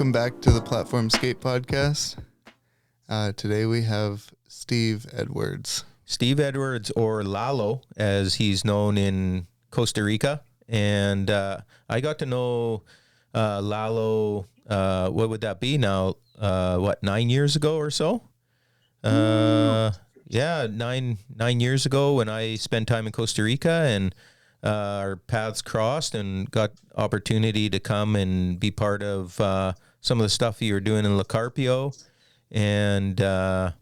Welcome back to the Platform Skate Podcast. Today we have Steve Edwards. Steve Edwards, or Lalo, as he's known in Costa Rica. And I got to know Lalo, what would that be now? 9 years ago or so? Yeah, nine years ago when I spent time in Costa Rica, and our paths crossed and got opportunity to come and be part of some of the stuff you were doing in La Carpio. And some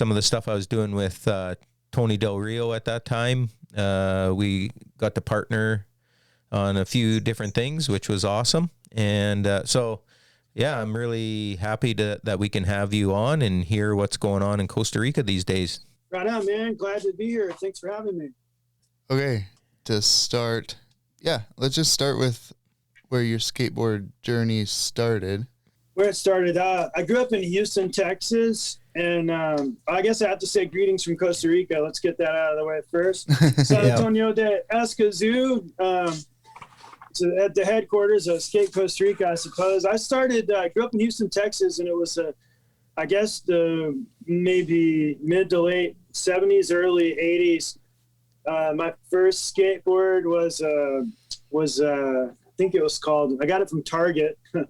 of the stuff I was doing with Tony Del Rio at that time. We got to partner on a few different things, which was awesome. And I'm really happy that we can have you on and hear what's going on in Costa Rica these days. Right on, man. Glad to be here. Thanks for having me. Okay, to start, let's just start with where your skateboard journey started. Where it started, I grew up in Houston, Texas, and I guess I have to say greetings from Costa Rica. Let's get that out of the way first. San Antonio de Escazú, at the headquarters of Skate Costa Rica, I suppose. I grew up in Houston, Texas, and it was, the maybe mid to late 70s, early 80s. My first skateboard was I think it was called, I got it from Target. It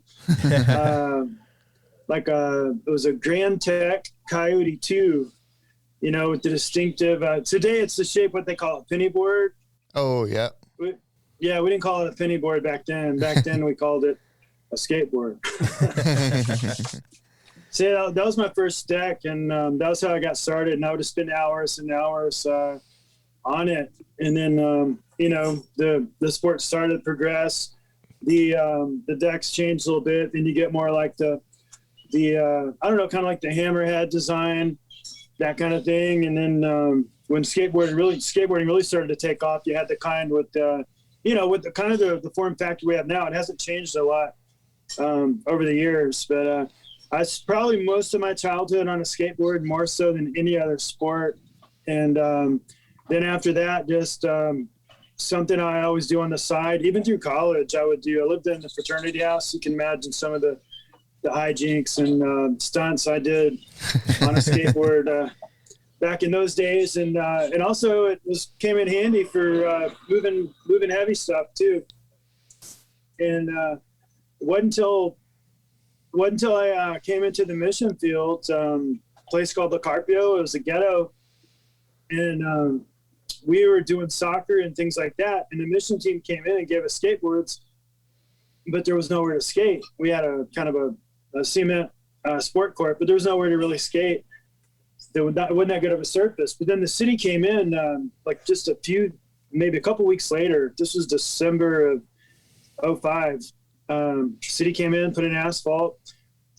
was a Grand Tech Coyote 2, with the distinctive, today it's the shape, what they call a penny board. Oh, yeah. We didn't call it a penny board back then. Back then we called it a skateboard. So that was my first deck, and that was how I got started, and I would have spent hours and hours on it. And then, the sport started to progress. The decks changed a little bit. Then you get more like the kind of like the hammerhead design, that kind of thing. And then when skateboarding really started to take off, you had the kind with the kind of the form factor we have now. It hasn't changed a lot over the years, but I probably most of my childhood on a skateboard, more so than any other sport. And then after that, just something I always do on the side. Even through college, I lived in the fraternity house. You can imagine some of the hijinks and stunts I did on a skateboard back in those days. And also it came in handy for moving heavy stuff too. And it wasn't until I came into the mission field, place called La Carpio. It was a ghetto. And we were doing soccer and things like that. And the mission team came in and gave us skateboards, but there was nowhere to skate. We had a kind of a cement sport court, but there was nowhere to really skate. It wasn't that good of a surface. But then the city came in just maybe a couple weeks later. This was December of 2005. City came in, put in asphalt,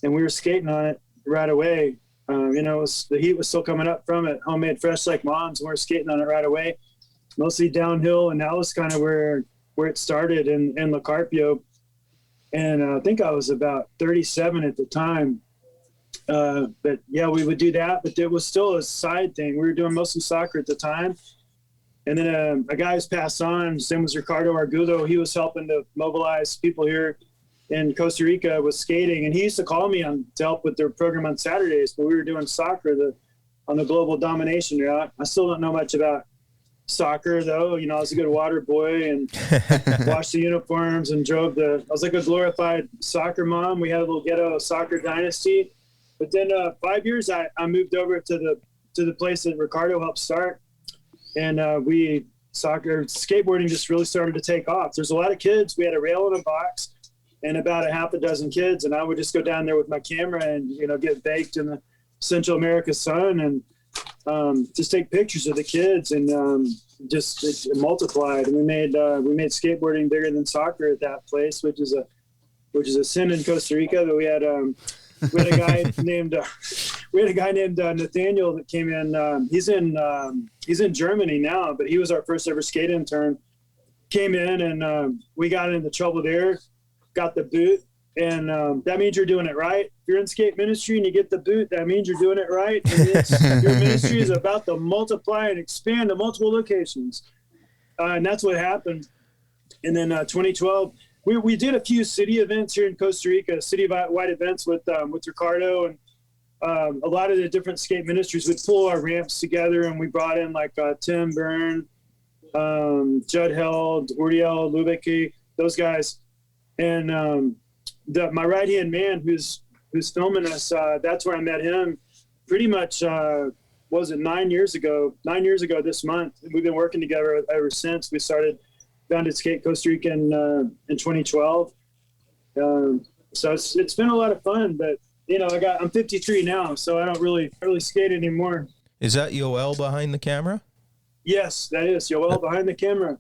and we were skating on it right away. The heat was still coming up from it, homemade fresh like mom's, and we were skating on it right away, mostly downhill. And that was kind of where it started in La Carpio. And I think I was about 37 at the time. But yeah, we would do that, but it was still a side thing. We were doing mostly soccer at the time. And then a guy who's passed on, his name was Ricardo Argudo. He was helping to mobilize people here in Costa Rica with skating. And he used to call me to help with their program on Saturdays, but we were doing soccer on the global domination route. I still don't know much about soccer though. I was a good water boy and washed the uniforms and I was like a glorified soccer mom. We had a little ghetto soccer dynasty. But then 5 years, I moved over to the place that Ricardo helped start. And skateboarding just really started to take off. There's a lot of kids. We had a rail in a box and about a half a dozen kids. And I would just go down there with my camera and, get baked in the Central America sun and just take pictures of the kids. And it multiplied. And we made skateboarding bigger than soccer at that place, which is a sin in Costa Rica. But we had a guy named Nathaniel that came in. He's in Germany now, but he was our first ever skate intern. Came in and we got into trouble there. Got the boot, and that means you're doing it right. If you're in skate ministry and you get the boot, that means you're doing it right. And your ministry is about to multiply and expand to multiple locations, and that's what happened. And then 2012, we did a few city events here in Costa Rica, city-wide events with Ricardo, and a lot of the different skate ministries would pull our ramps together, and we brought in like Tim Byrne, Judd Held, Uriel Lubecki, those guys. And my right-hand man who's filming us, that's where I met him pretty much, was it 9 years ago? 9 years ago this month. We've been working together ever since. We founded Skate Costa Rica in 2012. So it's been a lot of fun, but I'm 53 now, so I don't really skate anymore. Is that Yoel behind the camera? Yes, that is Yoel behind the camera.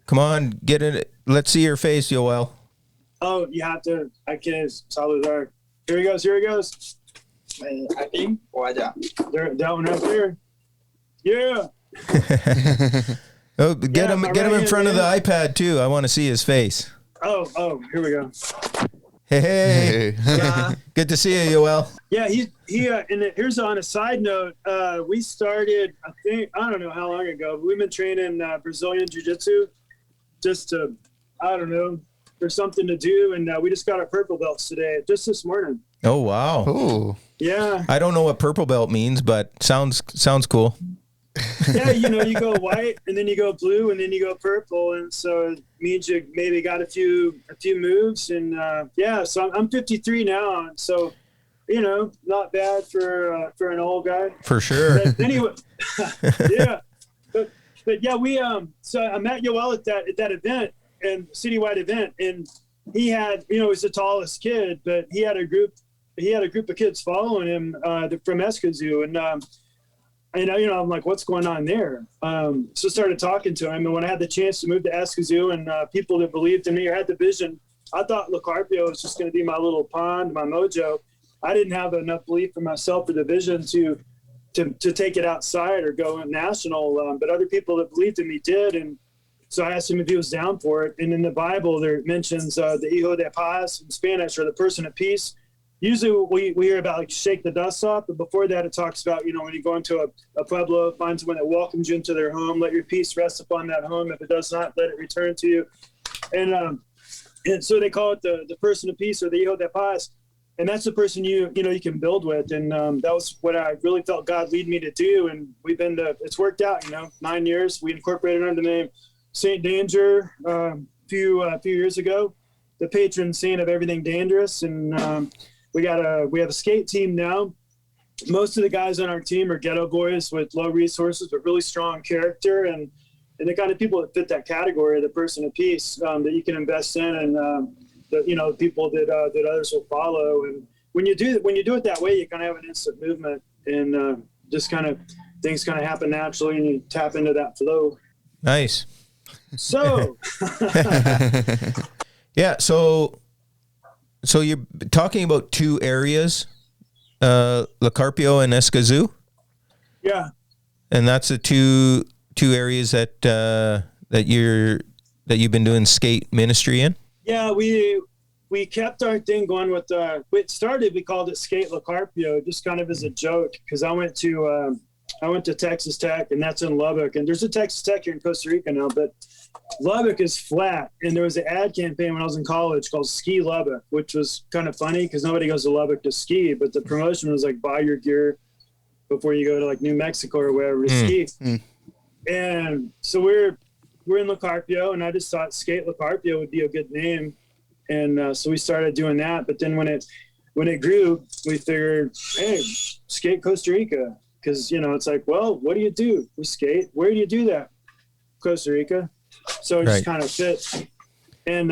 Come on, get it. Let's see your face, Yoel. Oh, you have to. I can't. Saludar. Here he goes. Aquí o allá? There, that one right there. Yeah. Oh, get him in front of the iPad too. I want to see his face. Oh, here we go. Hey. Yeah. Good to see you, Yoel. Yeah, he. And here's on a side note. We started. I don't know how long ago. But we've been training Brazilian Jiu-Jitsu, just to, I don't know, for something to do. And we just got our purple belts today, just this morning. Oh wow. Oh. Yeah. I don't know what purple belt means, but sounds cool. Yeah, you go white and then you go blue and then you go purple, and so it means you maybe got a few moves, and so I'm 53 now, and so not bad for an old guy. For sure. But anyway, yeah, but yeah, we so I met Yoel at that event, and citywide event, and he had he's the tallest kid, but he had a group of kids following him from Escazú, and I'm like, what's going on there? So started talking to him. And when I had the chance to move to Escazú, and people that believed in me or had the vision, I thought La Carpio was just going to be my little pond, my mojo. I didn't have enough belief in myself or the vision to take it outside or go national. But other people that believed in me did. And so I asked him if he was down for it. And in the Bible, there it mentions the hijo de paz in Spanish, or the person of peace. Usually we hear about like shake the dust off, but before that it talks about, when you go into a pueblo, find someone that welcomes you into their home, let your peace rest upon that home. If it does not, let it return to you. And so they call it the person of peace, or the hijo de paz. And that's the person you can build with. And that was what I really felt God lead me to do. And it's worked out, 9 years. We incorporated under the name Saint Danger a few years ago, the patron saint of everything dangerous. And we have a skate team now. Most of the guys on our team are ghetto boys with low resources, but really strong character, and the kind of people that fit that category, the person of peace, that you can invest in, and the people that others will follow. And when you do it that way, you kind of have an instant movement, and just kind of things kind of happen naturally, and you tap into that flow. Nice. So, yeah. So you're talking about two areas, La Carpio and Escazú? Yeah. And that's the two areas that you've been doing skate ministry in? Yeah, we kept our thing going with we called it Skate La Carpio, just kind of as a joke, because I went to Texas Tech, and that's in Lubbock, and there's a Texas Tech here in Costa Rica now, but Lubbock is flat, and there was an ad campaign when I was in college called Ski Lubbock, which was kind of funny because nobody goes to Lubbock to ski, but the promotion was like, buy your gear before you go to like New Mexico or wherever to ski. And so we're in La Carpio, and I just thought Skate La Carpio would be a good name, and so we started doing that. But then when it grew, we figured, hey, Skate Costa Rica, because it's like, well, what do you do? We skate. Where do you do that? Costa Rica. So it just kind of fit. And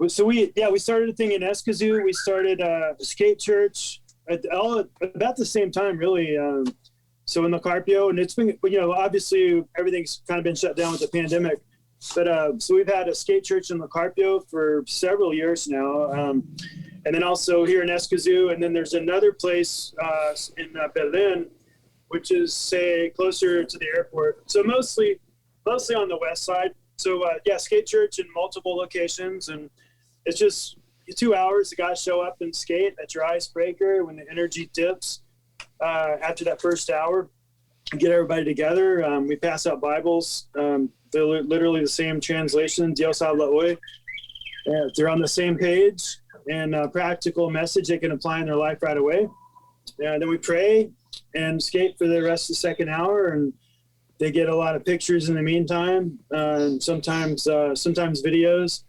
so we started a thing in Escazú. We started a skate church all about the same time, really. So in La Carpio, and it's been, obviously everything's kind of been shut down with the pandemic. But so we've had a skate church in La Carpio for several years now. And then also here in Escazú. And then there's another place in Berlin, which is, say, closer to the airport. So mostly on the west side. So, skate church in multiple locations. And it's just 2 hours. The guys show up and skate at your icebreaker when the energy dips after that first hour. Get everybody together. We pass out Bibles. They're literally the same translation, Dios habla hoy. if they're on the same page and a practical message they can apply in their life right away. And then we pray and skate for the rest of the second hour, and they get a lot of pictures in the meantime, and sometimes videos.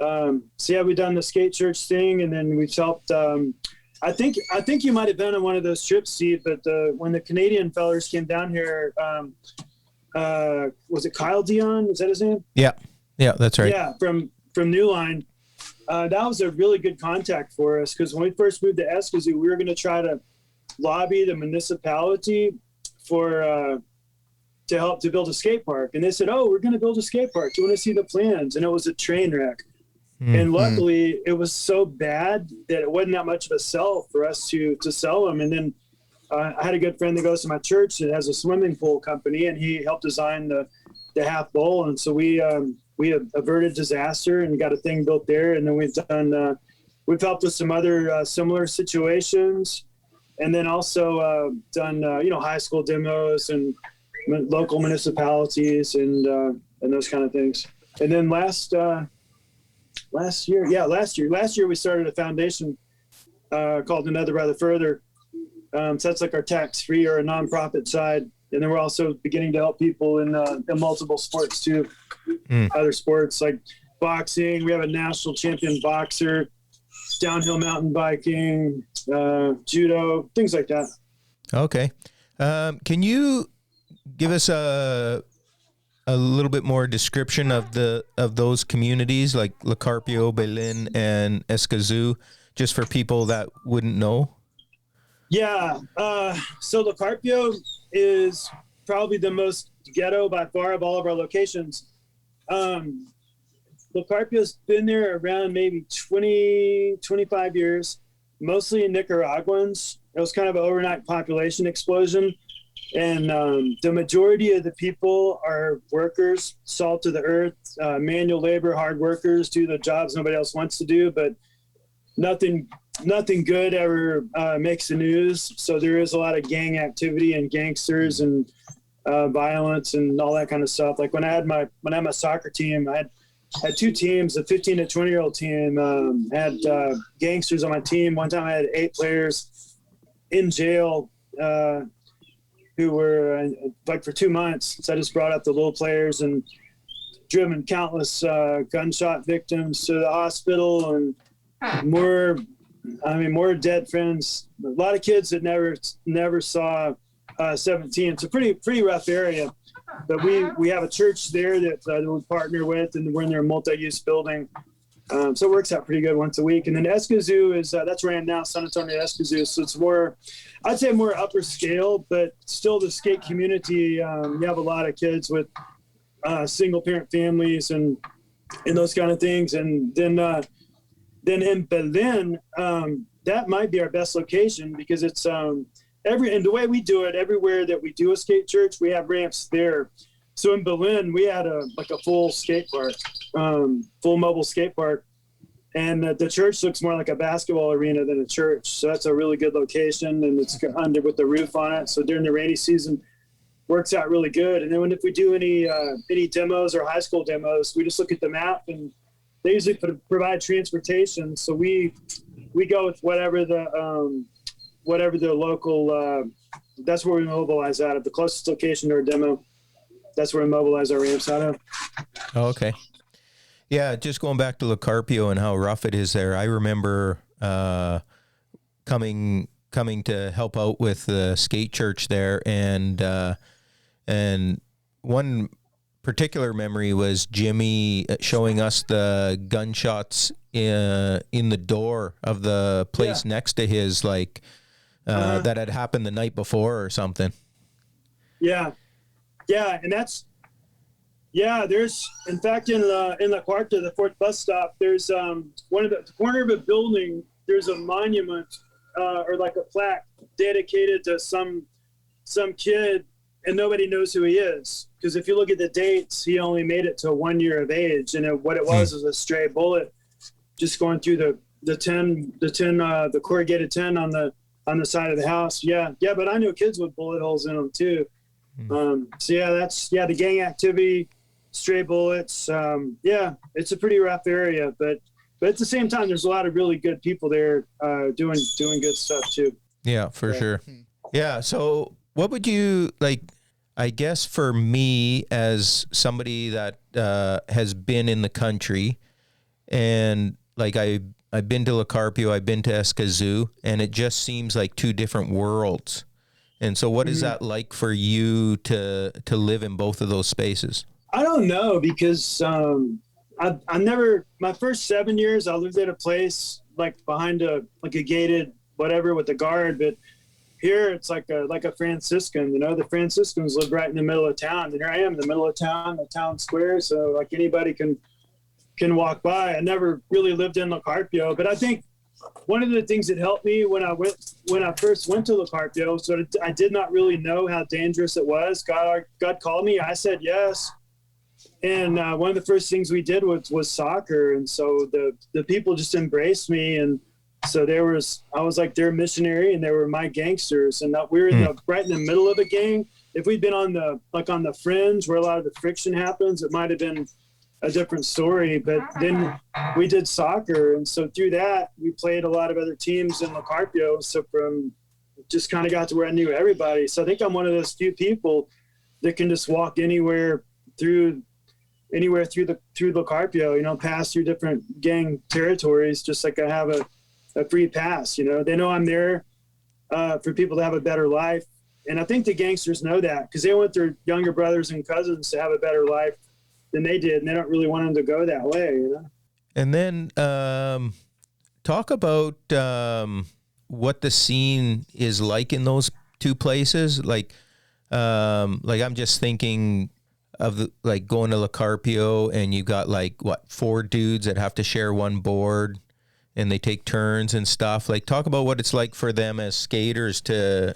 So yeah, we've done the skate church thing, and then we've helped. I think you might have been on one of those trips, Steve. But when the Canadian fellers came down here, was it Kyle Dion? Is that his name? Yeah, that's right. Yeah, from New Line. That was a really good contact for us, because when we first moved to Escazú, we were going to try to lobby the municipality for to help to build a skate park. And they said, "Oh, we're going to build a skate park. Do you want to see the plans?" And it was a train wreck. Mm-hmm. And luckily, it was so bad that it wasn't that much of a sell for us to sell them. And then I had a good friend that goes to my church that has a swimming pool company, and he helped design the half bowl. And so we averted disaster and got a thing built there. And then we've helped with some other similar situations, and then also done high school demos and local municipalities and those kind of things. And then last year we started a foundation called Another Brother Further. So that's like our tax-free or a nonprofit side. And then we're also beginning to help people in multiple sports too. Other sports like boxing. We have a national champion boxer, downhill mountain biking, judo, things like that. Okay. Can you give us a little bit more description of those communities like La Carpio, Belén, and Escazú, just for people that wouldn't know? Yeah. So La Carpio is probably the most ghetto by far of all of our locations. La Carpio's been there around maybe 20, 25 years, mostly Nicaraguans. It was kind of an overnight population explosion. And the majority of the people are workers, salt to the earth, manual labor, hard workers, do the jobs nobody else wants to do, but nothing good ever makes the news. So there is a lot of gang activity and gangsters and violence and all that kind of stuff. Like when I had my soccer team, I had two teams. The 15 to 20-year-old team had gangsters on my team. One time I had 8 players in jail who were like for 2 months. So I just brought up the little players and driven countless gunshot victims to the hospital, and more dead friends. A lot of kids that never saw 17. It's a pretty rough area, but we have a church there that we partner with, and we're in their multi-use building. So it works out pretty good once a week. And then Escazú is that's where I am now, San Antonio, Escazú. So it's more, I'd say more upper scale, but still the skate community. You have a lot of kids with single parent families and those kind of things. And then in Belén, that might be our best location, because it's and the way we do it, everywhere that we do a skate church, we have ramps there. So in Belén, we had a full skate park, full mobile skate park, and the church looks more like a basketball arena than a church. So that's a really good location, and it's under with the roof on it. So during the rainy season, works out really good. And then if we do any demos or high school demos, we just look at the map, and they usually provide transportation. So we go with whatever the local. That's where we mobilize out of, the closest location to our demo. That's where we mobilize our ramps out of. Oh, okay. Yeah, just going back to La Carpio and how rough it is there. I remember coming to help out with the skate church there, and one particular memory was Jimmy showing us the gunshots in the door of the place next to his, that had happened the night before or something. Yeah. Yeah, and there's, in fact, in La Cuarta, the 4th bus stop, there's the corner of a building, there's a monument or like a plaque dedicated to some kid, and nobody knows who he is. Because if you look at the dates, he only made it to 1 year of age, and what it was a stray bullet just going through the corrugated tin on the side of the house. Yeah, but I know kids with bullet holes in them too. So the gang activity, stray bullets. Yeah, it's a pretty rough area, but at the same time, there's a lot of really good people there doing good stuff too. Yeah, for sure. Yeah. So what would you like? I guess for me, as somebody that has been in the country, and like I've been to La Carpio, I've been to Escazú, and it just seems like two different worlds. And so what is that like for you to live in both of those spaces? I don't know, because I never, my first 7 years I lived at a place like behind a gated whatever with a guard, but here it's like a Franciscan, the Franciscans live right in the middle of town, and here I am in the middle of town, the town square. So like anybody can walk by. I never really lived in La Carpio, but I think one of the things that helped me when I first went to La Carpio, so I did not really know how dangerous it was. God called me. I said yes. And one of the first things we did was soccer. And so the people just embraced me. And so I was like their missionary, and they were my gangsters. And we were right in the middle of a gang. If we'd been on the fringe where a lot of the friction happens, it might have been a different story. But then we did soccer. And so through that, we played a lot of other teams in La Carpio. So just kind of got to where I knew everybody. So I think I'm one of those few people that can just walk anywhere through La Carpio, pass through different gang territories, just like I have a free pass. They know I'm there for people to have a better life. And I think the gangsters know that, because they want their younger brothers and cousins to have a better life than they did, and they don't really want them to go that way. And then talk about what the scene is like in those two places. Like I'm just thinking of going to La Carpio, and you got 4 dudes that have to share one board, and they take turns and stuff. Like, talk about what it's like for them as skaters to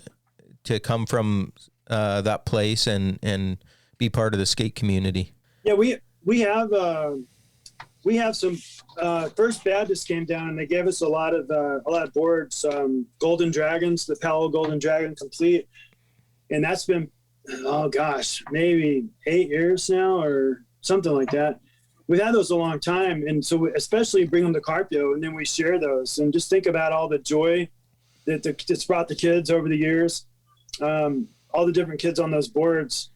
come from that place and be part of the skate community. Yeah, we have some First Baptist came down, and they gave us a lot of boards, Golden Dragons, the Powell Golden Dragon Complete, and that's been, oh gosh, maybe 8 years now or something like that. We've had those a long time. And so especially bring them to Carpio, and then we share those, and just think about all the joy that's brought the kids over the years, all the different kids on those boards.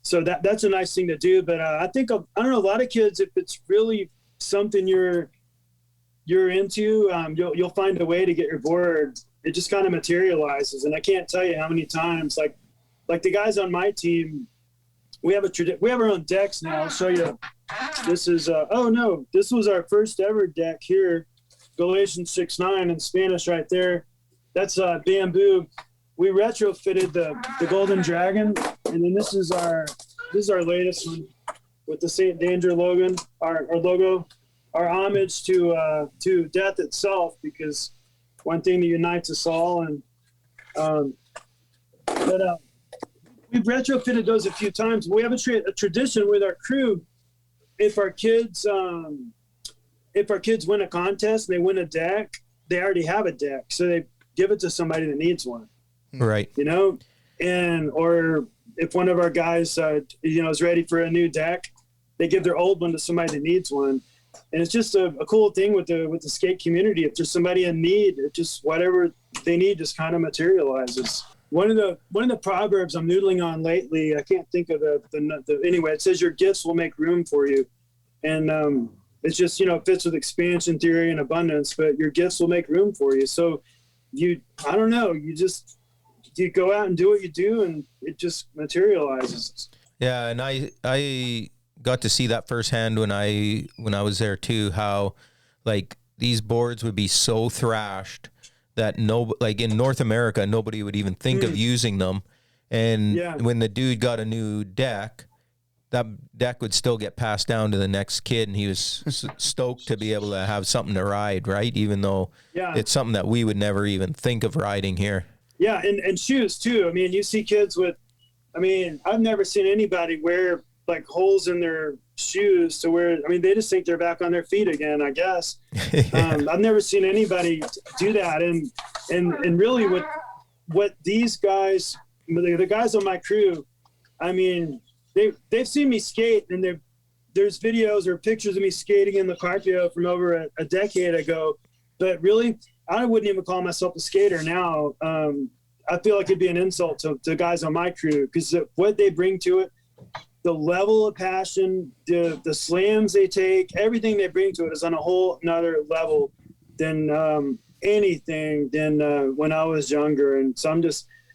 So that's a nice thing to do. But I think, I don't know, a lot of kids, if it's really something you're into, you'll find a way to get your board. It just kind of materializes. And I can't tell you how many times, like the guys on my team, we have our own decks now. I'll show you. This is this was our first ever deck here, Galatians 6:9 in Spanish right there. That's bamboo. We retrofitted the Golden Dragon, and then this is our latest one with the Saint Danger logo, our logo, our homage to death itself, because one thing that unites us all. And we've retrofitted those a few times. We have a tradition with our crew. If our kids win a contest and they win a deck, they already have a deck, so they give it to somebody that needs one. Right. Or if one of our guys, is ready for a new deck, they give their old one to somebody that needs one. And it's just a cool thing with the skate community. If there's somebody in need, it just, whatever they need just kind of materializes. One of the proverbs I'm noodling on lately, I can't think of anyway, it says your gifts will make room for you. And it's just, it fits with expansion theory and abundance, but your gifts will make room for you. So you go out and do what you do, and it just materializes. Yeah. And I got to see that firsthand when I was there too, how these boards would be so thrashed that in North America, nobody would even think of using them. And when the dude got a new deck, that deck would still get passed down to the next kid, and he was stoked to be able to have something to ride, right? Even though it's something that we would never even think of riding here. Yeah, and shoes too. I mean, you see kids I've never seen anybody wear holes in their shoes to where, they just think they're back on their feet again, I guess. I've never seen anybody do that. And really what these guys, the guys on my crew, they've seen me skate, and there's videos or pictures of me skating in the Carpio from over a decade ago. But really, I wouldn't even call myself a skater now. I feel like it'd be an insult to guys on my crew, because what they bring to it, the level of passion, the slams they take, everything they bring to it is on a whole another level than anything than when I was younger. And so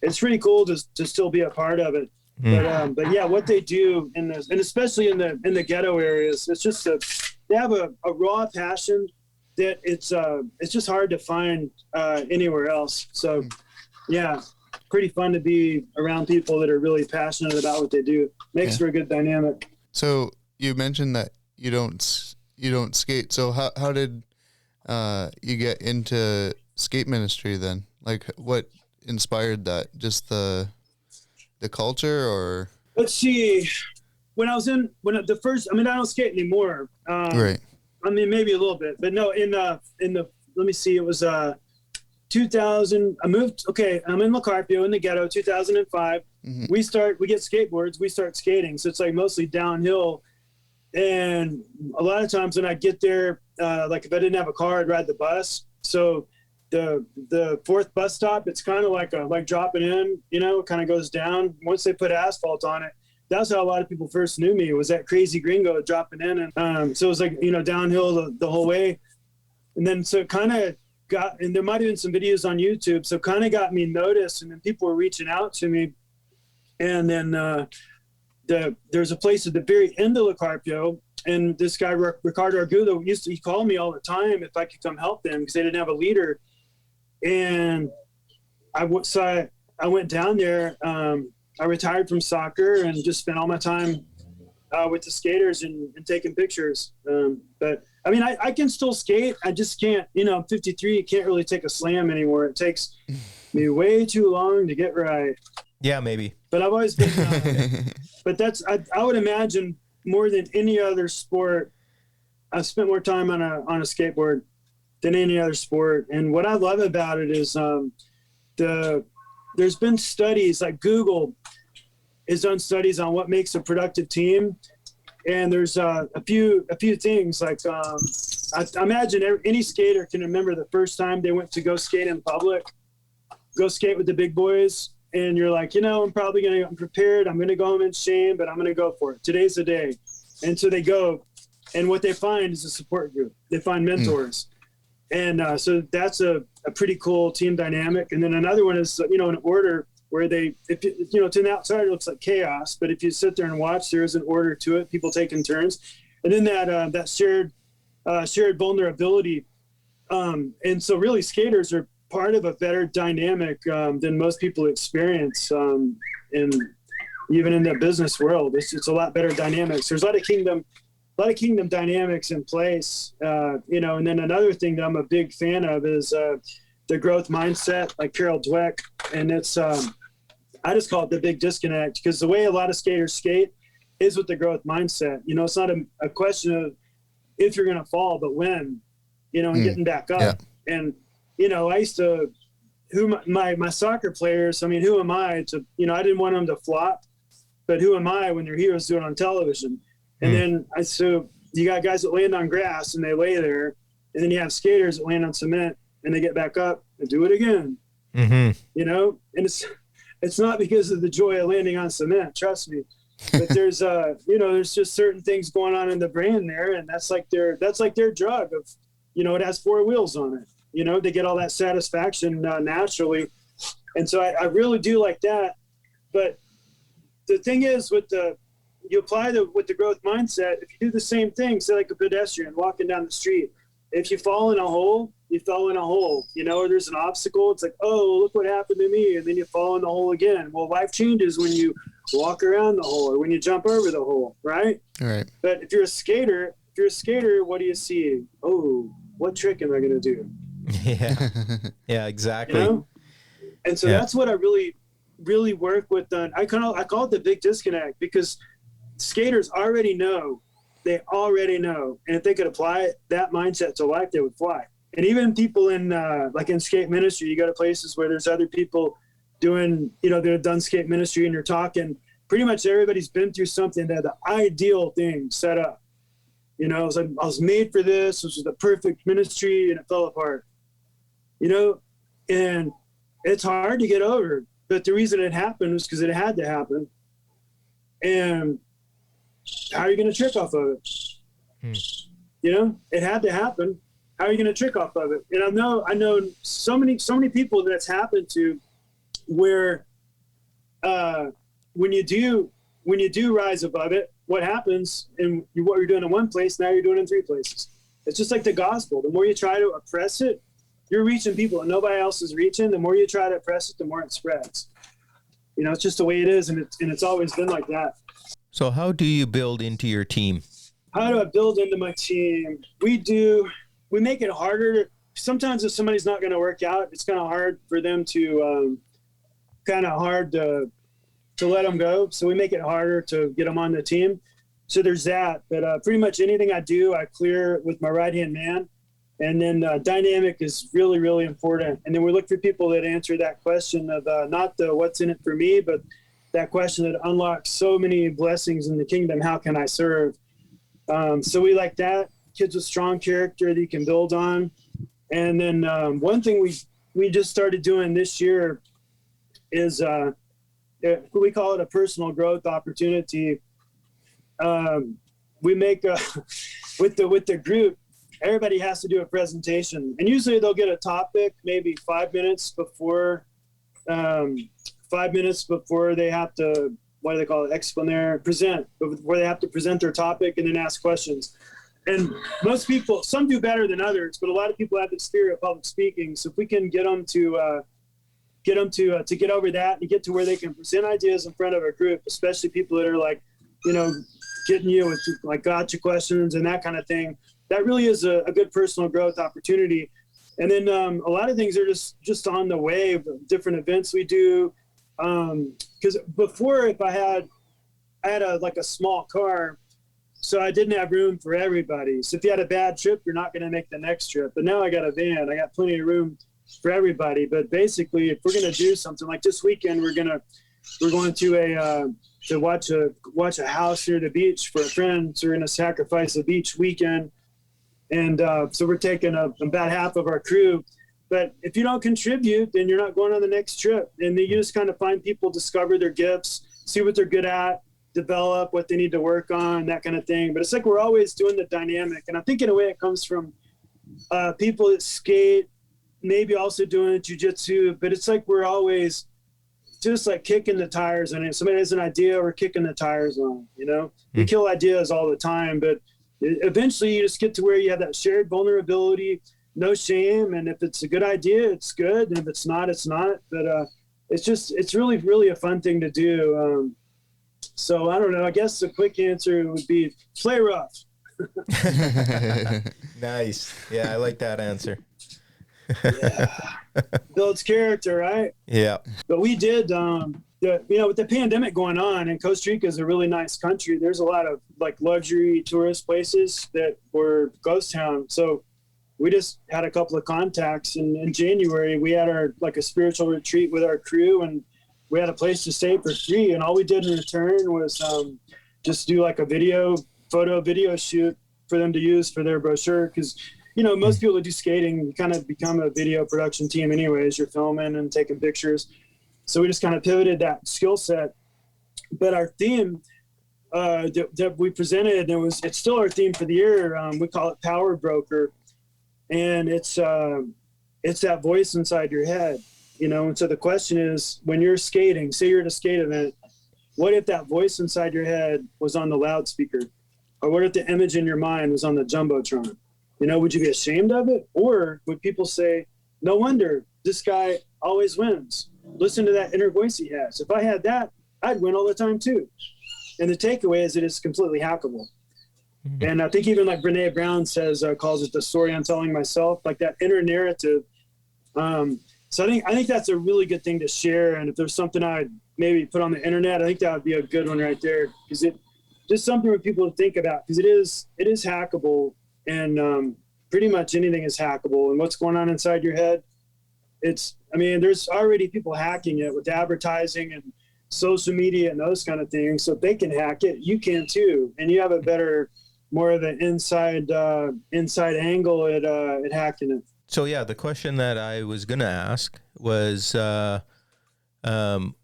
it's pretty cool to still be a part of it. But yeah, what they do and especially in the ghetto areas, it's just they have a raw passion that it's just hard to find anywhere else. So yeah, pretty fun to be around people that are really passionate about what they do. Makes for a good dynamic. So you mentioned that you don't skate. So how did you get into skate ministry then? Like, what inspired that? Just the culture, or? Let's see. I don't skate anymore. Right. I mean, maybe a little bit, but no, let me see, it was 2000. I'm in La Carpio in the ghetto, 2005. Mm-hmm. We get skateboards, we start skating. So it's like mostly downhill. And a lot of times when I get there, like if I didn't have a car, I'd ride the bus. So the fourth bus stop, it's kind of like dropping in, it kind of goes down. Once they put asphalt on it, that's how a lot of people first knew me, was that crazy gringo dropping in. And so it was like, downhill the whole way. And then so it kind of and there might have been some videos on YouTube, so kind of got me noticed, and then people were reaching out to me. And then there's a place at the very end of La Carpio, and this guy, Ricardo Argudo, he called me all the time if I could come help them because they didn't have a leader. And I went down there. I retired from soccer and just spent all my time with the skaters and taking pictures. But I mean, I can still skate. I just can't, I'm 53. You can't really take a slam anymore. It takes me way too long to get right. Yeah, maybe. But I've always been, but I would imagine more than any other sport, I've spent more time on a skateboard than any other sport. And what I love about it is there's been studies, like Google has done studies on what makes a productive team. And there's a few things, like I imagine any skater can remember the first time they went to go skate in public, go skate with the big boys. And you're like, I'm prepared. I'm going to go home in shame, but I'm going to go for it. Today's the day. And so they go, and what they find is a support group. They find mentors. And so that's a pretty cool team dynamic. And then another one is, an order where to the outsider, it looks like chaos, but if you sit there and watch, there is an order to it, people taking turns. And then that shared vulnerability. And so really skaters are part of a better dynamic than most people experience. And even in the business world, it's a lot better dynamics. There's a lot of kingdom dynamics in place, and then another thing that I'm a big fan of is the growth mindset, like Carol Dweck. And it's, I just call it the big disconnect, because the way a lot of skaters skate is with the growth mindset. It's not a question of if you're going to fall, but when, and getting back up. Yeah. And, I used to, my soccer players, I mean, who am I to, I didn't want them to flop, but who am I when their heroes do it on television? And then so you got guys that land on grass and they lay there, and then you have skaters that land on cement and they get back up and do it again. Mm-hmm. And it's not because of the joy of landing on cement, trust me. But there's there's just certain things going on in the brain there, and that's like their drug of, it has four wheels on it. They get all that satisfaction naturally. And so I really do like that. But the thing is, you apply with the growth mindset, if you do the same thing, say like a pedestrian walking down the street, if you fall in a hole, you fall in a hole, or there's an obstacle, it's like, oh, look what happened to me. And then you fall in the hole again. Well, life changes when you walk around the hole or when you jump over the hole, right? Right. But if you're a skater, what do you see? Oh, what trick am I going to do? Yeah. Yeah, exactly. And so that's what I really, really work with. I call it the big disconnect, because skaters already know. They already know. And if they could apply that mindset to life, they would fly. And even people in skate ministry, you go to places where there's other people doing, that have done skate ministry, and you're talking, pretty much everybody's been through something that the ideal thing set up. You know, I was made for this. This was the perfect ministry, and it fell apart. You know, and it's hard to get over. But the reason it happened was because it had to happen. And how are you going to trick off of it? You know, it had to happen. How are you going to trick off of it? And I know so many people that's happened to, where when you do rise above it, what happens, and what you're doing in one place, now you're doing it in 3 places. It's just like the gospel. The more you try to oppress it, you're reaching people that nobody else is reaching. The more you try to oppress it, the more it spreads. You know, it's just the way it is, and it's always been like that. So how do you build into your team? How do I build into my team? We make it harder. Sometimes if somebody's not going to work out, it's kind of hard for them to, to let them go. So we make it harder to get them on the team. So there's that. But pretty much anything I do, I clear with my right-hand man. And then dynamic is really, really important. And then we look for people that answer that question of not the what's in it for me, but that question that unlocks so many blessings in the kingdom. How can I serve? So we like that. Kids with strong character that you can build on. And then one thing we just started doing this year is we call it a personal growth opportunity. We make with the group, everybody has to do a presentation, and usually they'll get a topic maybe 5 minutes before they have to, what do they call it, present, where they have to present their topic and then ask questions. And most people, some do better than others, but a lot of people have the spirit of public speaking. So if we can get them to get over that and get to where they can present ideas in front of a group, especially people that are like, you know, getting you with like gotcha questions and that kind of thing, that really is a good personal growth opportunity. And then a lot of things are just on the way, different events we do. Because before, if I had a small car, so I didn't have room for everybody. So if you had a bad trip, you're not going to make the next trip. But now I got a van. I got plenty of room for everybody. But basically, if we're going to do something like this weekend, we're going to watch a house near the beach for a friend. So we're going to sacrifice a beach weekend. And so we're taking about half of our crew. But if you don't contribute, then you're not going on the next trip. And then you just kind of find people, discover their gifts, see what they're good at, develop what they need to work on, that kind of thing. But it's like we're always doing the dynamic. And I think in a way it comes from people that skate, maybe also doing jiu-jitsu. But it's like we're always just like kicking the tires on it. Somebody has an idea, we're kicking the tires on, you know? We kill ideas all the time, but eventually you just get to where you have that shared vulnerability, no shame. And if it's a good idea, it's good. And if it's not, it's not. But it's really, really a fun thing to do. So I don't know. I guess the quick answer would be play rough. Nice. Yeah, I like that answer. Yeah. Builds character, right? Yeah. But we did, with the pandemic going on, and Costa Rica is a really nice country. There's a lot of like luxury tourist places that were ghost town. So we just had a couple of contacts, and in January we had a spiritual retreat with our crew, and we had a place to stay for free. And all we did in return was just do like a video shoot for them to use for their brochure. Because, most people that do skating, you kind of become a video production team anyways. You're filming and taking pictures. So we just kind of pivoted that skill set. But our theme that we presented, it's still our theme for the year. We call it Power Broker. And it's that voice inside your head, and so the question is, when you're skating, say you're at a skate event, what if that voice inside your head was on the loudspeaker? Or what if the image in your mind was on the Jumbotron? Would you be ashamed of it? Or would people say, no wonder this guy always wins. Listen to that inner voice he has. If I had that, I'd win all the time too. And the takeaway is that it's completely hackable. Mm-hmm. And I think even like Brene Brown calls it the story I'm telling myself, like that inner narrative. So I think that's a really good thing to share. And if there's something I'd maybe put on the internet, I think that would be a good one right there, because it just something for people to think about, because it is hackable, and pretty much anything is hackable. And what's going on inside your head, there's already people hacking it with advertising and social media and those kind of things. So if they can hack it, you can too. And you have a better, more of an inside angle at hacking it. So yeah, the question that I was going to ask was,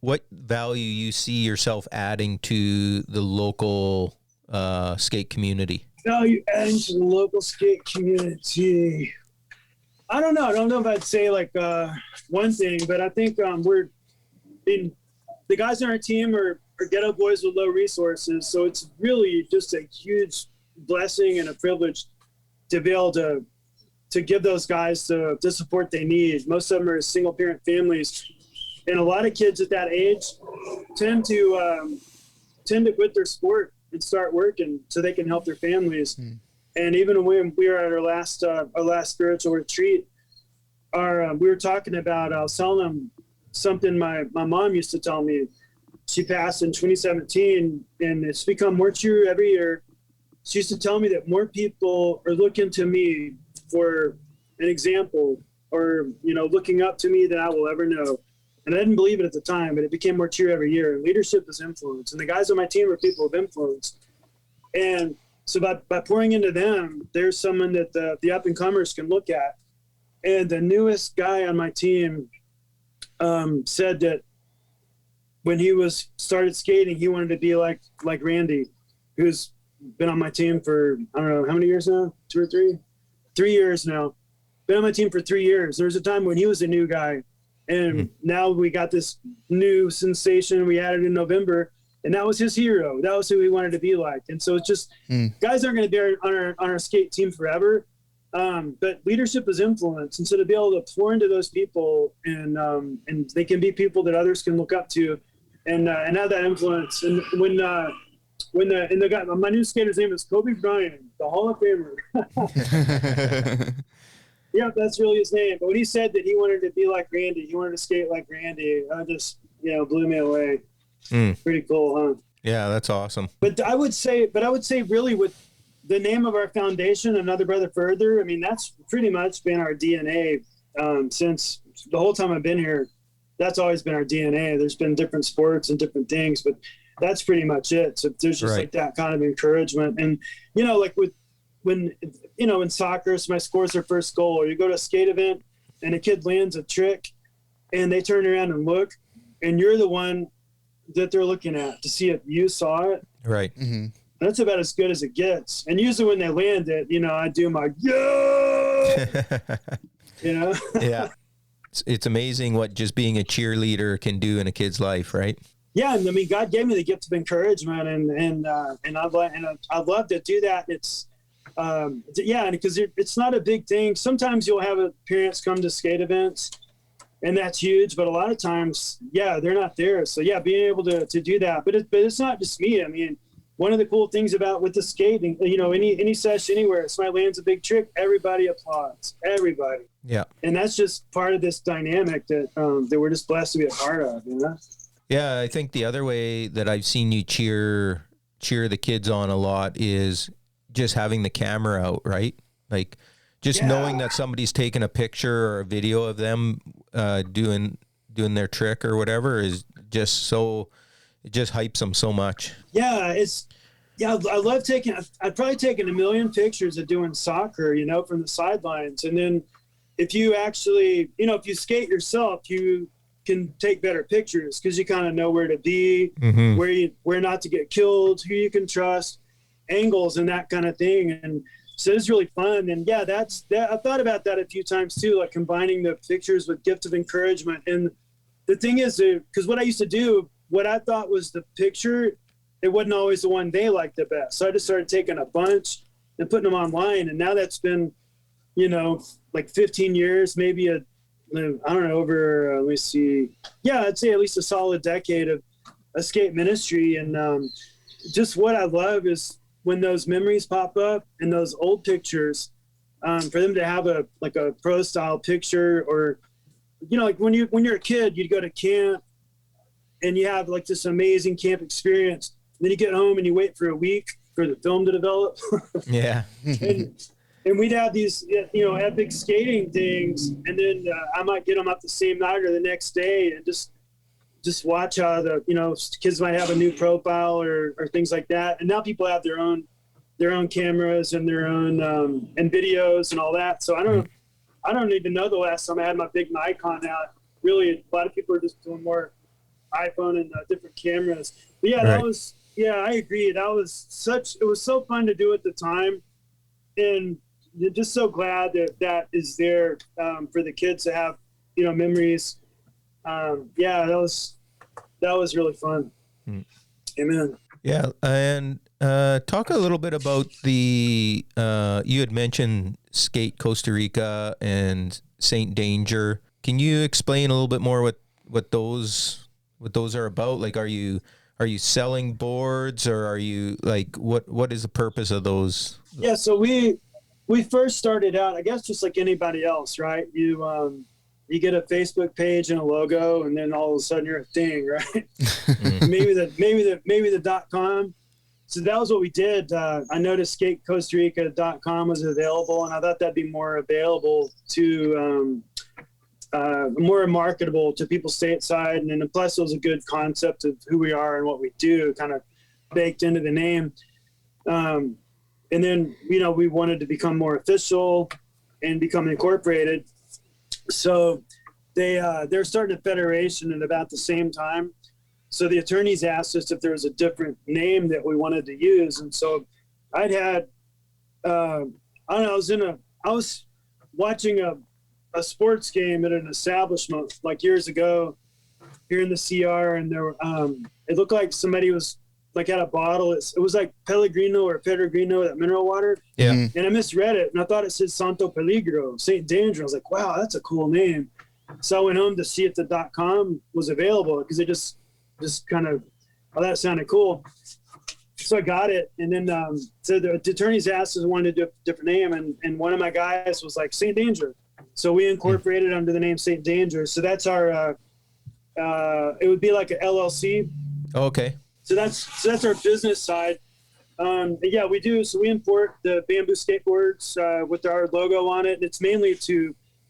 what value you see yourself adding to the local skate community? Value adding to the local skate community. I don't know. I don't know if I'd say like one thing, but I think the guys on our team are ghetto boys with low resources. So it's really just a huge blessing and a privilege to be able to give those guys the support they need. Most of them are single parent families. And a lot of kids at that age tend to quit their sport and start working so they can help their families. And even when we were at our last spiritual retreat, we were talking about, I was telling them something my mom used to tell me. She passed in 2017, and it's become more true every year. She used to tell me that more people are looking to me for an example, or, you know, looking up to me than I will ever know. And I didn't believe it at the time, but it became more true every year. And leadership is influence. And the guys on my team are people of influence. And so by pouring into them, there's someone that the up-and-comers can look at. And the newest guy on my team said that when he started skating, he wanted to be like Randy, who's been on my team for, I don't know, how many years now? 2 or 3? 3 years now. Been on my team for 3 years. There was a time when he was a new guy. And now we got this new sensation we added in November, and that was his hero. That was who he wanted to be like. And so it's just guys aren't going to be on our skate team forever, but leadership is influence. And so to be able to pour into those people, and they can be people that others can look up to, and have that influence. And when the guy, my new skater's name is Kobe Bryant, the Hall of Famer. Yeah, that's really his name. But when he said that he wanted to be like Randy, he wanted to skate like Randy, I just, blew me away. Pretty cool, huh? Yeah, that's awesome. But I would say really with the name of our foundation, Another Brother Further, I mean, that's pretty much been our DNA since the whole time I've been here. That's always been our DNA. There's been different sports and different things, but that's pretty much it. So there's just like that kind of encouragement. And, like when in soccer, somebody scores their first goal, or you go to a skate event and a kid lands a trick and they turn around and look, and you're the one that they're looking at to see if you saw it. Right. Mm-hmm. That's about as good as it gets. And usually when they land it, I do my, yeah. It's amazing what just being a cheerleader can do in a kid's life, right? Yeah, and I mean, God gave me the gift of encouragement, and I'd love to do that. It's because it's not a big thing. Sometimes you'll have parents come to skate events, and that's huge. But a lot of times, they're not there. So being able to do that. But it's not just me. I mean, one of the cool things with the skating, any session anywhere, somebody lands a big trick, everybody applauds. Everybody. Yeah. And that's just part of this dynamic that we're just blessed to be a part of. Yeah, I think the other way that I've seen you cheer the kids on a lot is just having the camera out, right? Like just knowing that somebody's taking a picture or a video of them doing their trick or whatever is just it just hypes them so much. Yeah, I love I've probably taken 1 million pictures of doing soccer, from the sidelines. And then if you actually, if you skate yourself, you can take better pictures because you kind of know where to be, where not to get killed, who you can trust, angles and that kind of thing. And so it's really fun. And I've thought about that a few times too, like combining the pictures with gift of encouragement. And the thing is, because what I used to do, what I thought was the picture, it wasn't always the one they liked the best. So I just started taking a bunch and putting them online. And now that's been, like 15 years, maybe I don't know, over, let me see. Yeah, I'd say at least a solid decade of a skate ministry. And just what I love is when those memories pop up and those old pictures, for them to have a pro style picture, or, like when you're a kid, you'd go to camp and you have like this amazing camp experience. And then you get home and you wait for a week for the film to develop. Yeah. And we'd have these, epic skating things. And then I might get them up the same night or the next day. And just just watch how the, kids might have a new profile or things like that. And now people have their own cameras and their own, and videos and all that. So I don't even know the last time I had my big Nikon out. Really, a lot of people are just doing more iPhone and different cameras. But yeah, I agree. It was so fun to do at the time. And just so glad that is there for the kids to have, memories. That was really fun. Amen. Yeah. And talk a little bit about the, you had mentioned Skate Costa Rica and Saint Danger. Can you explain a little bit more what those are about? Like, are you selling boards, or are you like, what is the purpose of those? Yeah. So we first started out, I guess, just like anybody else, right? You get a Facebook page and a logo, and then all of a sudden you're a thing, right? maybe the .com. So that was what we did. I noticed skatecostarica.com was available, and I thought that'd be more available to, more marketable to people stateside. And then plus it was a good concept of who we are and what we do kind of baked into the name. And then, we wanted to become more official and become incorporated. So they're starting a federation at about the same time. So the attorneys asked us if there was a different name that we wanted to use. And so I'd had, I was watching a sports game at an establishment like years ago here in the CR. And there were, it looked like somebody was like had a bottle. It was like Pellegrino or Pedregrino, that mineral water. Yeah. And I misread it. And I thought it said Santo Peligro, Saint Danger. I was like, wow, that's a cool name. So I went home to see if the .com was available, because it just kind of, that sounded cool. So I got it. And then, so the attorneys asked us wanted to do a different name. And one of my guys was like, Saint Danger. So we incorporated under the name Saint Danger. So that's our, it would be like an LLC. Oh, okay. So that's our business side. Yeah, we do. So we import the bamboo skateboards with our logo on it. And it's mainly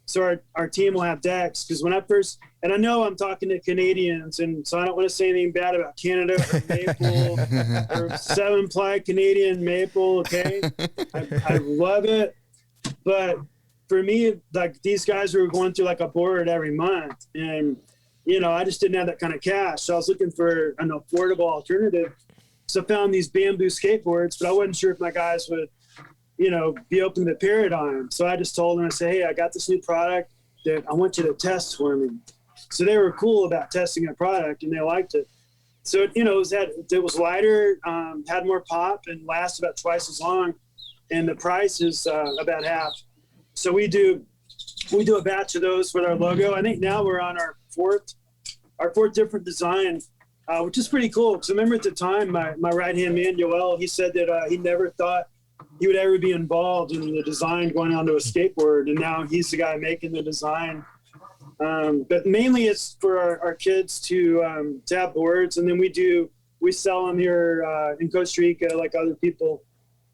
so our team will have decks. Because when I first, and I know I'm talking to Canadians, and so I don't want to say anything bad about Canada or maple or 7-ply Canadian maple. Okay, I love it, but for me, like, these guys were going through like a board every month, and I just didn't have that kind of cash. So I was looking for an affordable alternative. So I found these bamboo skateboards, but I wasn't sure if my guys would, be open to the paradigm. So I just told them, I said, hey, I got this new product that I want you to test for me. So they were cool about testing a product, and they liked it. So, it was lighter, had more pop, and lasted about twice as long. And the price is about half. So we do a batch of those with our logo. I think now we're on our fourth different design, which is pretty cool. Because I remember at the time, my right-hand man, Yoel, he said that he never thought he would ever be involved in the design going onto a skateboard. And now he's the guy making the design. But mainly it's for our kids to have boards. And then we sell them here in Costa Rica, like other people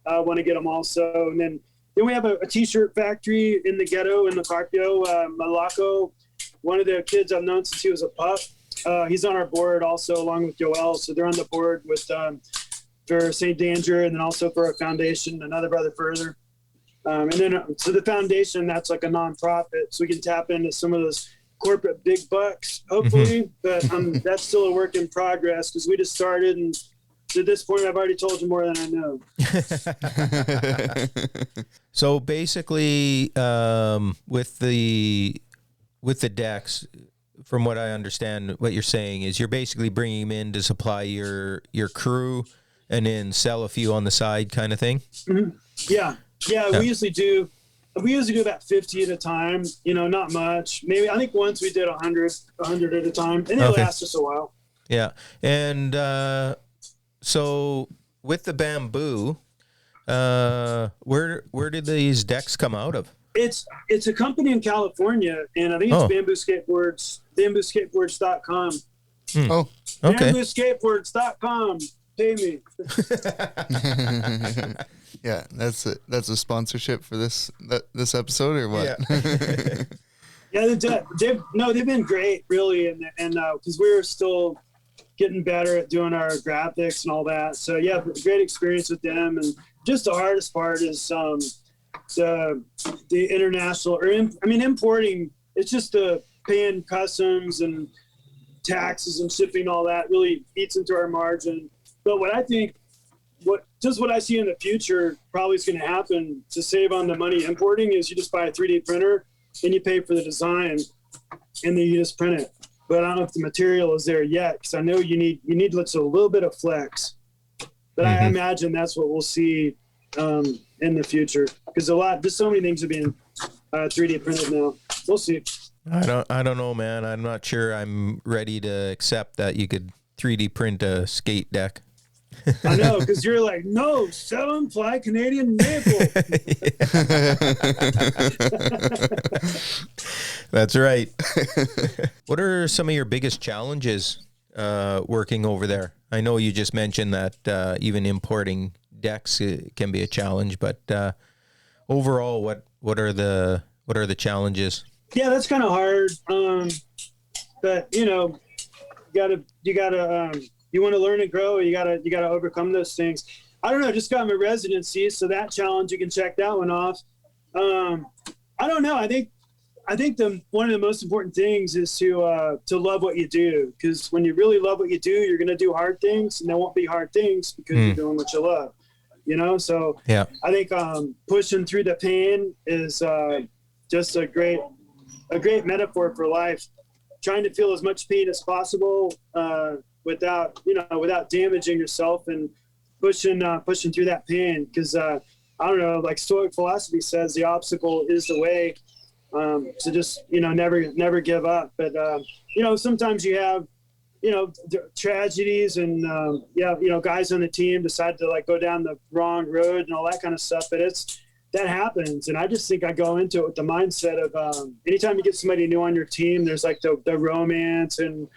want to get them also. And then we have a t-shirt factory in the ghetto in the Carpio, Malaco. One of the kids I've known since he was a pup. He's on our board also, along with Yoel. So they're on the board with for St. Danger, and then also for our foundation, another brother further. And then so the foundation, that's like a nonprofit, so we can tap into some of those corporate big bucks, hopefully. But that's still a work in progress, because we just started, and to this point, I've already told you more than I know. So basically, with the decks, from what I understand, what you're saying is you're basically bringing them in to supply your crew, and then sell a few on the side, kind of thing. Mm-hmm. Yeah. We usually do about 50 at a time. Not much. Maybe I think once we did 100 at a time, and it lasts us a while. Yeah, and so with the bamboo, where did these decks come out of? It's a company in California, and I think it's Bamboo Skateboards, bambooskateboards.com. Oh, okay. Bambooskateboards.com. Pay me. Yeah, that's a sponsorship for this episode, or what? Yeah, they've been great, really, and because we're still getting better at doing our graphics and all that. So yeah, great experience with them. And just the hardest part is the international, importing. It's just the paying customs and taxes and shipping, all that really eats into our margin. But what I see in the future probably is going to happen to save on the money importing is you just buy a 3D printer and you pay for the design and then you just print it. But I don't know if the material is there yet, because I know you need a little bit of flex. But I imagine that's what we'll see in the future, because just so many things are being 3D printed now. We'll see. I don't know, man. I'm not sure I'm ready to accept that you could 3D print a skate deck. I know, because you're like, no, sell them, fly Canadian maple. That's right. What are some of your biggest challenges working over there? I know you just mentioned that even importing decks can be a challenge, but overall, what are the challenges? Yeah, that's kind of hard. But you want to learn and grow. You gotta overcome those things. I don't know. Just got my residency, so that challenge, you can check that one off. I don't know. I think one of the most important things is to love what you do, because when you really love what you do, you're going to do hard things, and there won't be hard things because you're doing what you love. So yeah. I think pushing through the pain is just a great metaphor for life. Trying to feel as much pain as possible without damaging yourself, and pushing through that pain, because I don't know, like Stoic philosophy says, the obstacle is the way. So just never give up. But sometimes you have tragedies, and guys on the team decide to go down the wrong road and all that kind of stuff. But that happens, and I just think I go into it with the mindset of anytime you get somebody new on your team, there's like the romance and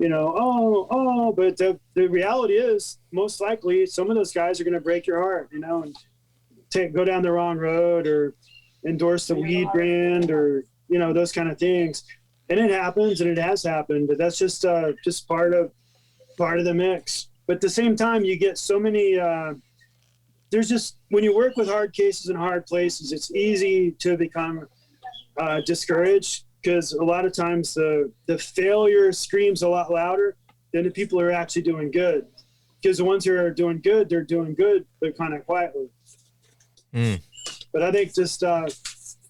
but the reality is, most likely some of those guys are going to break your heart, and go down the wrong road, or endorse the weed brand, or those kind of things. And it happens, and it has happened, but that's just part of the mix. But at the same time, you get so many when you work with hard cases and hard places, it's easy to become discouraged, because a lot of times the failure screams a lot louder than the people who are actually doing good, because the ones who are doing good, they're doing good, but kind of quietly. But I think just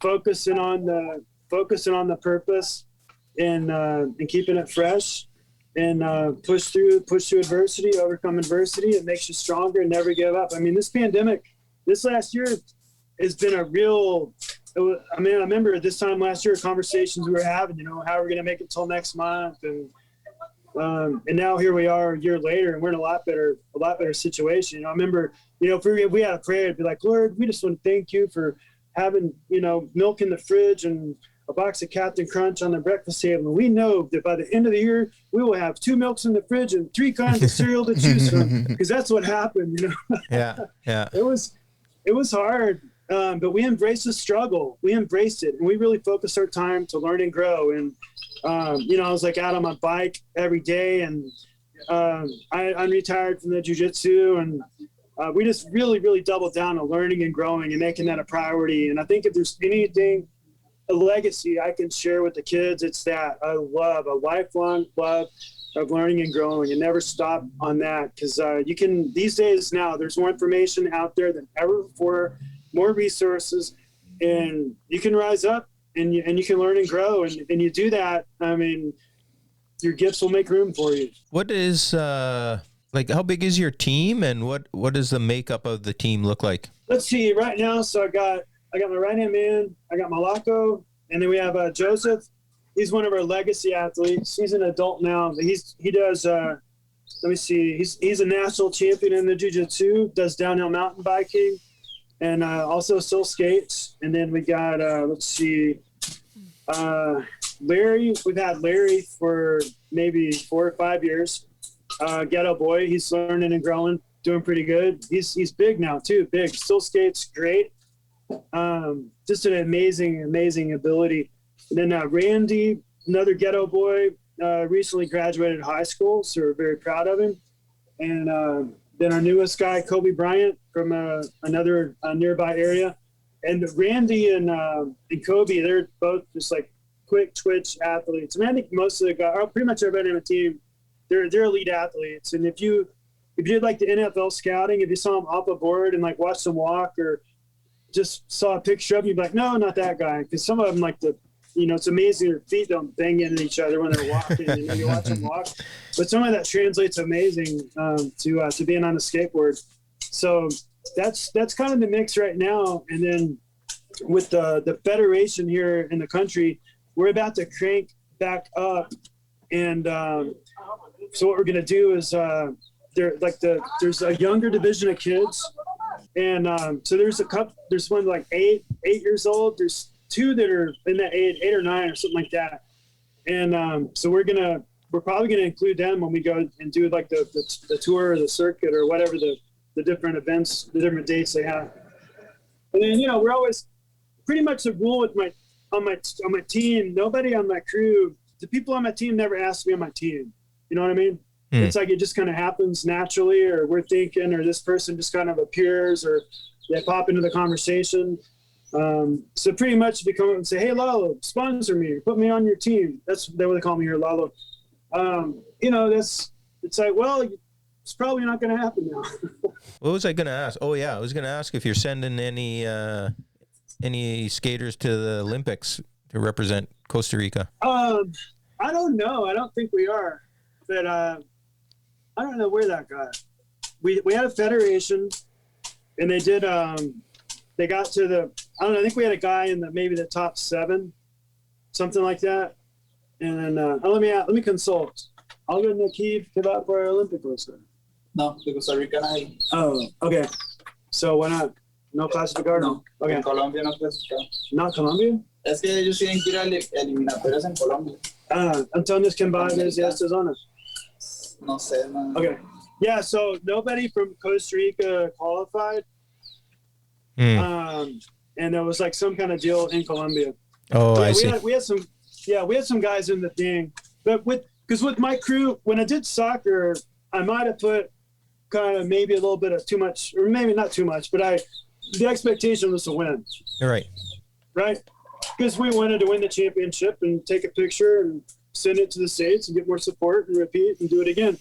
focusing on the purpose, and keeping it fresh, and push through adversity, overcome adversity. It makes you stronger, and never give up. I mean, this pandemic, this last year has been a real. I remember this time last year, conversations we were having. How are we going to make it till next month, and now here we are a year later, and we're in a lot better situation. I remember, if we had a prayer, it'd be like, Lord, we just want to thank you for having, milk in the fridge and a box of Captain Crunch on the breakfast table. And we know that by the end of the year, we will have 2 milks in the fridge and 3 kinds of cereal to choose from, because that's what happened. Yeah. It was hard. But we embraced the struggle. We embraced it, and we really focused our time to learn and grow. And, I was out on my bike every day, and I'm retired from the jiu-jitsu, and we just really, really doubled down on learning and growing and making that a priority. And I think if there's anything, a legacy I can share with the kids, it's that a lifelong love of learning and growing, and never stop on that. Because these days now, there's more information out there than ever before, more resources, and you can rise up, and you can learn and grow, and you do that. I mean, your gifts will make room for you. What is how big is your team, and what does the makeup of the team look like? Let's see. Right now, so I got my right-hand man, I got Malako, and then we have Joseph. He's one of our legacy athletes. He's an adult now. He does. Let me see. He's a national champion in the jiu-jitsu. Does downhill mountain biking, and also still skates. And then we got Larry. We've had Larry for maybe 4 or 5 years. Ghetto boy. He's learning and growing, doing pretty good. He's big now too. Big. Still skates great. Just an amazing ability. And then Randy, another ghetto boy, recently graduated high school, so we're very proud of him. And then our newest guy, Kobe Bryant, from another nearby area. And Randy and Kobe, they're both just like quick twitch athletes. I mean, I think most of the guys, or pretty much everybody on the team, they're elite athletes. And if you did like the NFL scouting, if you saw them off a board and like watched them walk, or just saw a picture of them, you'd be like, no, not that guy. Because some of them, like it's amazing their feet don't bang into each other when they're walking. You watch them walk. But some of that translates amazing to being on a skateboard. So that's kind of the mix right now. And then with the federation here in the country, we're about to crank back up. And so what we're going to do is there's a younger division of kids. And so there's one like 8 years old. There's 2 that are in that 8 or 9 or something like that. And so we're probably gonna include them when we go and do like the tour or the circuit or whatever the different events, the different dates they have. And then we're always pretty much the rule with on my team. Nobody on my crew, the people on my team never ask to be on my team. You know what I mean? It's like it just kind of happens naturally, or we're thinking, or this person just kind of appears, or they pop into the conversation. So pretty much if you come up and say, hey, Lalo, sponsor me, put me on your team. That's what they call me here, Lalo. It's like, well, it's probably not going to happen now. What was I going to ask? Oh yeah. I was going to ask if you're sending any skaters to the Olympics to represent Costa Rica. I don't know. I don't think we are, but, I don't know where that got. We had a federation, and they did, they got to I don't know, I think we had a guy in maybe the top 7, something like that. And then let me consult. ¿Alguien aquí que va para Olímpicos? No, de Costa Rica nadie. Oh, okay. So why not? No clasificar? No, okay. En Colombia no clasificar. Not Colombia? Es que ellos tienen que ir a eliminatorias en Colombia. Antonio Cambadas y estas zonas. No sé, man. Okay. Yeah, so nobody from Costa Rica qualified. And there was like some kind of deal in Colombia. Oh, I see. We had some guys in the thing, but because with my crew, when I did soccer, I might have put kind of maybe a little bit of too much, or maybe not too much, but the expectation was to win. Right. Right. Because we wanted to win the championship and take a picture and send it to the States and get more support and repeat and do it again.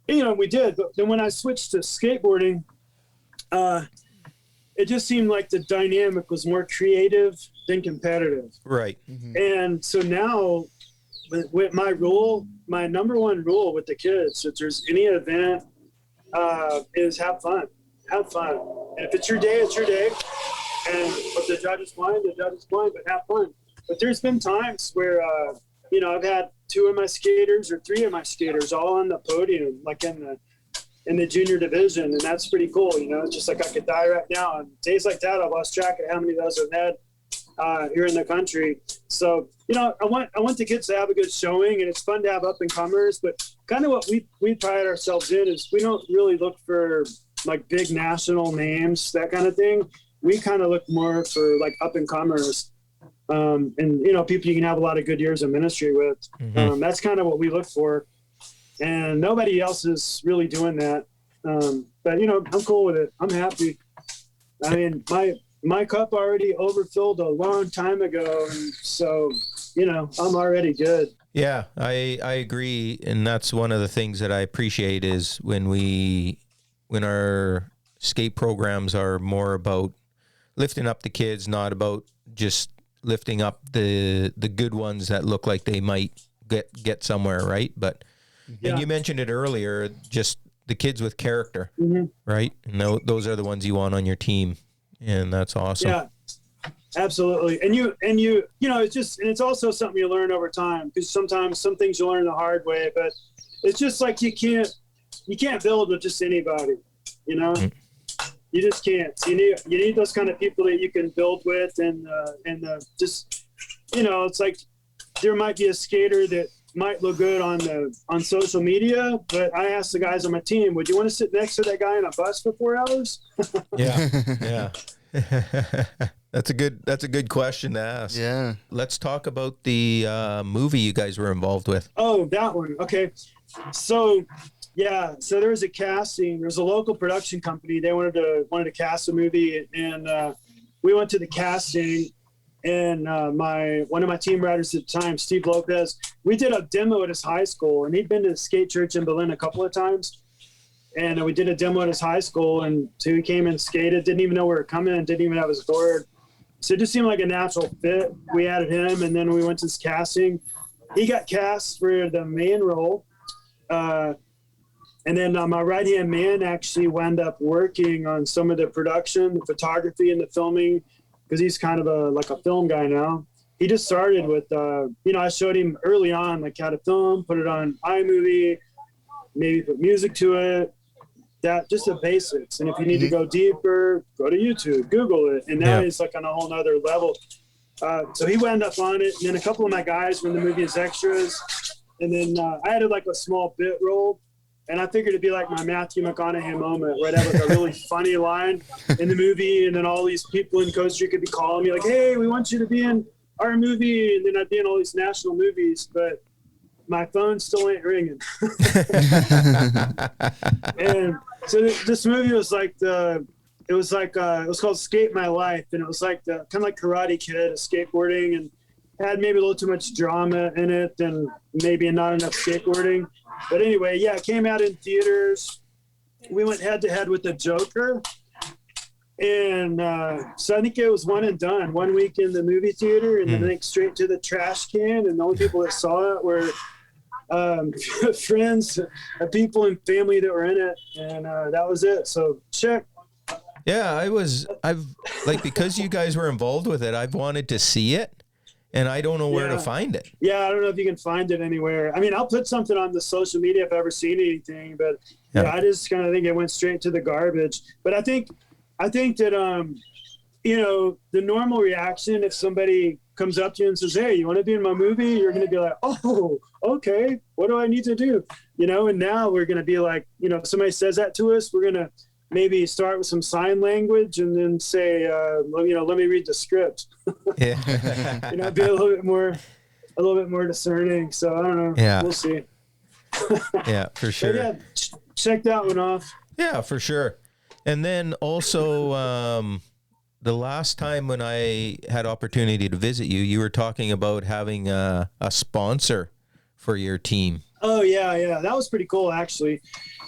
We did. But then when I switched to skateboarding, it just seemed like the dynamic was more creative than competitive. Right. Mm-hmm. And so now with my number one rule with the kids, if there's any event, is have fun. Have fun. And if it's your day, it's your day. And if the judge is blind, but have fun. But there's been times where, I've had 2 of my skaters or 3 of my skaters all on the podium, like in the junior division, and that's pretty cool. It's just like I could die right now. And days like that, I've lost track of how many of those I've had here in the country. So, I want the kids to have a good showing, and it's fun to have up and comers. But kind of what we pride ourselves in is we don't really look for like big national names, that kind of thing. We kind of look more for like up and comers. And people you can have a lot of good years of ministry with. Mm-hmm. That's kind of what we look for, and nobody else is really doing that. But I'm cool with it. I'm happy. I mean, my cup already overfilled a long time ago, and so I'm already good. Yeah, I agree, and that's one of the things that I appreciate is when our skate programs are more about lifting up the kids, not about just lifting up the good ones that look like they might get somewhere, right? But and you mentioned it earlier, just the kids with character, right? And those are the ones you want on your team, and that's awesome. Yeah, absolutely. And it's also something you learn over time, because sometimes some things you learn the hard way, but it's just like you can't build with just anybody, You just can't. You need those kind of people that you can build with, and just it's like there might be a skater that might look good on social media, but I asked the guys on my team, would you want to sit next to that guy on a bus for 4 hours? Yeah. That's a good question to ask. Yeah. Let's talk about the movie you guys were involved with. Oh, that one. Okay. So, yeah. So there was a casting. There was a local production company. They wanted to cast a movie, and we went to the casting. And one of my team writers at the time, Steve Lopez, we did a demo at his high school, and he'd been to the skate church in Berlin a couple of times. And we did a demo at his high school, and so he came and skated. Didn't even know we were coming, and didn't even have his board. So it just seemed like a natural fit. We added him, and then we went to this casting. He got cast for the main role. And then my right-hand man actually wound up working on some of the production, the photography, and the filming, because he's kind of like a film guy now. He just started with, I showed him early on, like how to film, put it on iMovie, maybe put music to it. That just the basics. And if you need to go deeper, go to YouTube, Google it. And now he's like on a whole nother level. So he wound up on it. And then a couple of my guys were in the movie as extras. And then I had like a small bit role. And I figured it'd be like my Matthew McConaughey moment where I'd have like a really funny line in the movie. And then all these people in Costa Rica could be calling me like, hey, we want you to be in our movie. And then I'd be in all these national movies. But my phone still ain't ringing. And so this movie was like it was called Skate My Life, and it was like the kind of like Karate Kid, skateboarding, and had maybe a little too much drama in it and maybe not enough skateboarding. But anyway, yeah, it came out in theaters. We went head to head with the Joker. And so I think it was one and done. 1 week in the movie theater, and then I think straight to the trash can. And the only people that saw it were friends, people and family that were in it. And that was it. So check. Yeah, I've because you guys were involved with it, I've wanted to see it, and I don't know where to find it. Yeah, I don't know if you can find it anywhere. I mean, I'll put something on the social media if I've ever seen anything, but I just kind of think it went straight to the garbage. But I think that, the normal reaction, if somebody comes up to you and says, hey, you want to be in my movie? You're going to be like, oh, okay. What do I need to do? And now we're going to be like, if somebody says that to us, we're going to maybe start with some sign language and then say, let me read the script. Yeah. Be a little bit more discerning. So I don't know. Yeah. We'll see. Yeah, for sure. But yeah, check that one off. Yeah, for sure. And then also, the last time when I had opportunity to visit you, you were talking about having a sponsor for your team. Oh yeah. That was pretty cool, actually.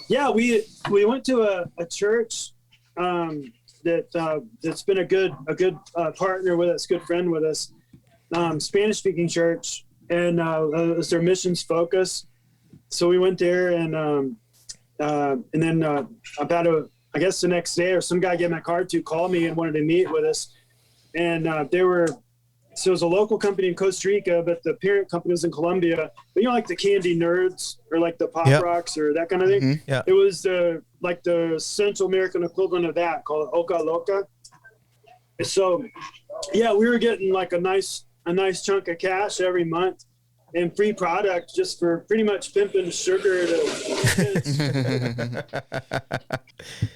Yeah, we went to a church that's been a good partner with us, good friend with us, Spanish speaking church, and it was their missions focus. So we went there, and then I guess the next day, or some guy gave my card to, called me and wanted to meet with us, and so it was a local company in Costa Rica, but the parent company was in Colombia. But like the Candy Nerds or like the Pop Rocks or that kind of thing. Mm-hmm. Yeah. It was the Central American equivalent of that, called Oca Loca. So yeah, we were getting like a nice chunk of cash every month and free product just for pretty much pimping sugar to kids.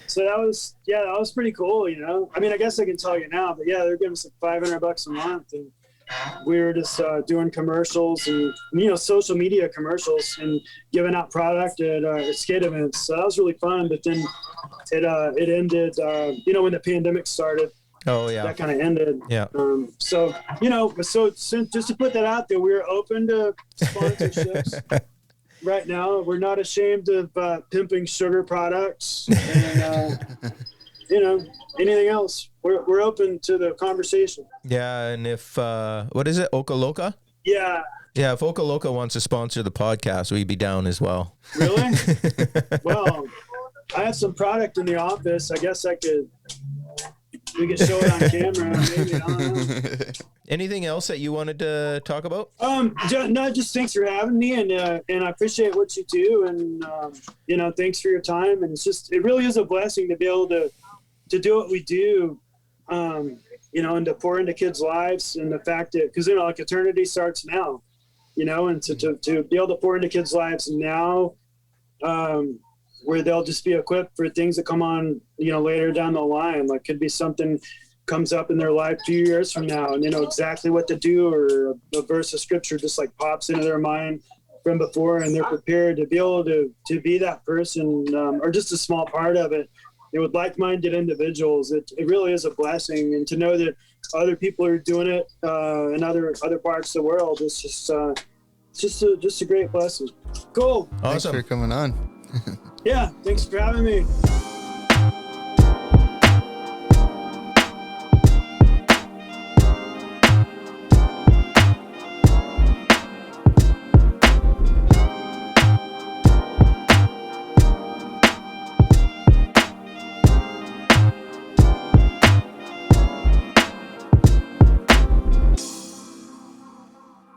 So that was pretty cool, I mean, I guess I can tell you now, but yeah, they're giving us like $500 a month, and we were just doing commercials and social media commercials and giving out product at skate events. So that was really fun. But then it ended, when the pandemic started. Oh yeah, that kind of ended. Yeah. So just to put that out there, we're open to sponsorships. Right now, we're not ashamed of pimping sugar products and anything else. We're open to the conversation. Yeah, and if what is it, Oca Loca? Yeah. Yeah, if Oca Loca wants to sponsor the podcast, we'd be down as well. Really? Well, I have some product in the office. I guess we could show it on camera. Maybe, I don't know. Anything else that you wanted to talk about? Just thanks for having me, and I appreciate what you do, and thanks for your time. And it really is a blessing to be able to do what we do, and to pour into kids' lives, and the fact that, because like eternity starts now, and to be able to pour into kids' lives now, where they'll just be equipped for things that come on, later down the line. Like could comes up in their life 2 years from now and they know exactly what to do, or a verse of scripture just like pops into their mind from before, and they're prepared to be able to be that person, or just a small part of it. With like-minded individuals, it really is a blessing. And to know that other people are doing it in other parts of the world, it's just a great blessing. Cool. Thanks Awesome. for coming on. Yeah, thanks for having me.